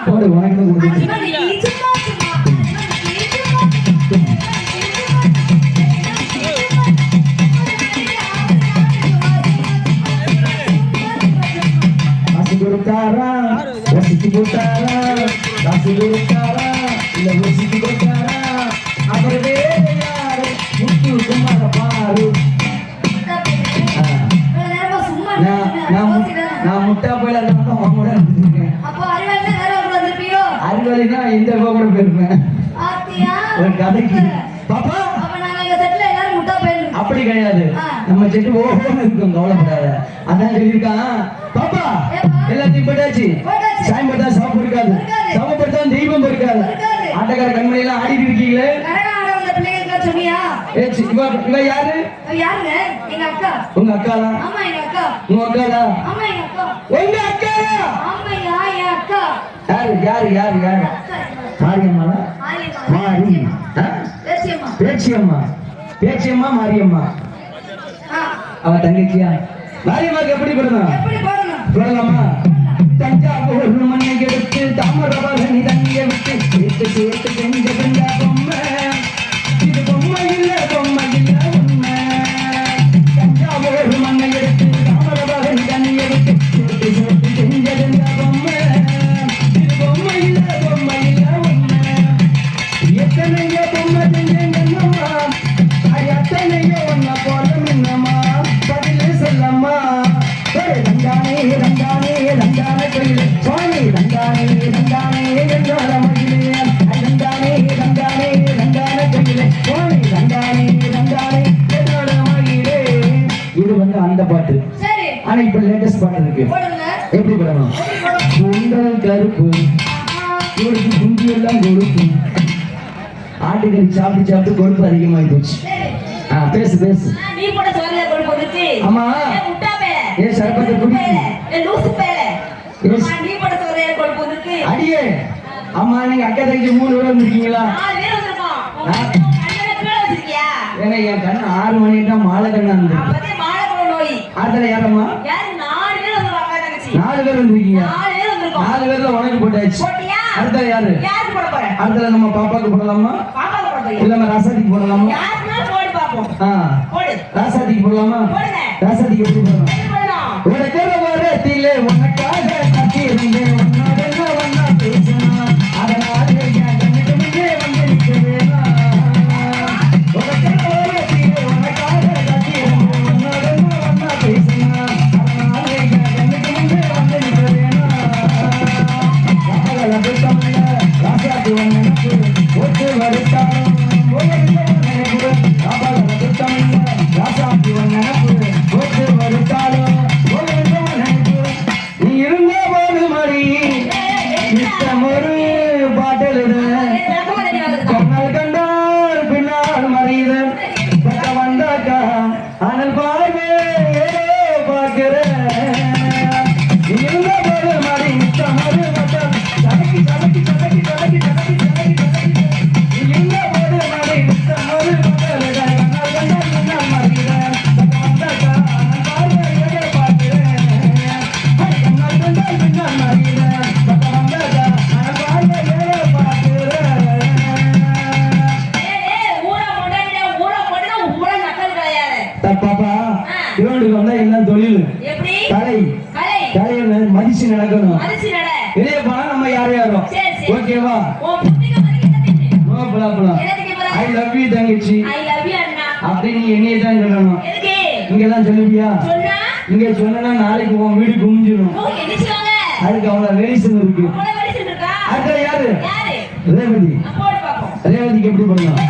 போடு உனக்கு கொடுத்து காசு கொடுத்தாரா ரசிச்சு கொடுத்தாரா காசு கொடுத்தாரா இல்ல ரசிச்சு கொடுத்தாரா அப்புறம் வேறு யாரு முத்து குமார பாரு நான் முட்டா போயில அறிவாளினா இந்த கூட போயிருப்பேன் ஒரு கதைக்கு பாப்பா அப்படி கிடையாது நம்ம செட்டு ஓஹோன்னு இருக்கும் கவலைப்படாத அதான் சொல்லியிருக்கான் பாப்பா எல்லாத்தையும் போட்டாச்சு சாயம் போட்டா சாப்பிட்டு இருக்காது சாப்பிட்டா தெய்வம் இருக்காது ஆட்டக்கார கண்மணி எல்லாம் ஆடிட்டு இருக்கீங்களே இவ யாரு உங்க அக்காளா உங்க அக்காளா உங்க அக்கா யாரு யாரு யாரு யாரு மாரியம்மா மாரி பேச்சியம்மா பேச்சியம்மா மாரியம்மா அவ தங்கச்சியா மாரியம்மாக்கு எப்படி போடணும் சொல்லலாமா தஞ்சாவூர் மண்ணை எடுத்து தாமரபரணி தண்ணியை விட்டு சேர்த்து சேர்த்து செஞ்ச பெஞ்சா பொம்மை இது பொம்மை இல்ல உண்மை தஞ்சாவூர் மண்ணை எடுத்து தாமரபரணி தண்ணியை விட்டு சேர்த்து சேர்த்து செஞ்ச பெஞ்சா பொம்மை இது பொம்மை இல்ல உண்மை எத்தனையோ பொம்மை செஞ்சேங்கம்மா எத்தனையோ ஒன்ன போல மின்னம்மா பதில் சொல்லம்மா ரங்கானே ரங்கானே ரங்கான கோயில் சுவாமி ரங்கானே ரங்கானே என்றால மகிழே ரங்கானே ரங்கானே ரங்கான கோயில் சுவாமி ரங்கானே ரங்கானே என்றால மகிழே. இது வந்து அந்த பாட்டு. ஆனா இப்ப லேட்டஸ்ட் பாட்டு இருக்கு. எப்படி போடணும்? சுண்டல் கருப்பு கொடுத்து குஞ்சு எல்லாம் கொடுத்து ஆட்டுக்கறி சாப்பிட்டு சாப்பிட்டு கொழுப்பு அதிகமாகி போச்சு. பேசு பேசு. ஆமா ஏ சரப்பத்தை குடி அடியே. அம்மா நீங்க அக்கா தங்கச்சி 3 பேர் வந்திருக்கீங்களா? ஏன்னா என் கண்ணு 6 மணிக்கு தான் மாலை கண்ணா இருந்துருக்கு. அதுல யாரம்மா 4 பேர் வந்திருக்கீங்க. 4 பேர்ல உனக்கு போட்டாச்சு. அடுத்த யாரு? அடுத்த நம்ம பாப்பாக்கு போடலாமா இல்ல ராசாதிக்கு போடலாமா? ராசாதிக்கு போடலாமா? ராசாதிக்கு எப்படி போடலாம்? உனக்கு வரத்திலே உனக்காக கட்டியிருந்தேன் உன்னோட ஒன்னா பேசணும் அதனால என் கண்ணுக்கு முன்னே வந்து நிற்க வேணாம். உனக்கு வரத்திலே உனக்காக கட்டியிருந்தேன் உன்னோட ஒன்னா பேசணும் அதனால என் கண்ணுக்கு முன்னே வந்து நிற்க வேணாம். ராசாதி நினைப்பு ஒட்டு வருத்தாலும் ராசாதி நினைப்பு ஒட்டு வருத்தாலும் நீ இருந்த போது மறி நித்தம் ஒரு பாட்டலுத கண்ணால் கண்டால் பின்னால் மறியுத பக்க வந்தாக்கா அனல் பார்வை ஏதோ பார்க்கிற நீ இருந்த போது மறி நித்தம் ஒரு பாட்டல் சடக்கி சடக்கி சடக்கி சடக்கி சடக்கி சடக்கி நீ இருந்த போது மறி நித்தம் ஒரு பாட்டலுத கண்ணால் கண்டால் பின்னால் மறியுத பக்க வந்தாக்கா அனல் பார்வை ஏதோ பார்க்கிற மதிச்சு நடக்கணும். வெளியே போனா நம்ம யார் யாரும் ஓகேவா? ஐ லவ் யூ தங்கச்சி அப்படி நீ என்னையே தான் சொல்லணும். இங்கெல்லாம் சொல்லுவியா? இங்க சொன்னா நாளைக்கு உன் வீடு குமிஞ்சிடும். அதுக்கு அவ்வளவு வேலிசன் இருக்கு. அடுத்த யாரு? ரேவதி. ரேவதிக்கு எப்படி பண்ணலாம்?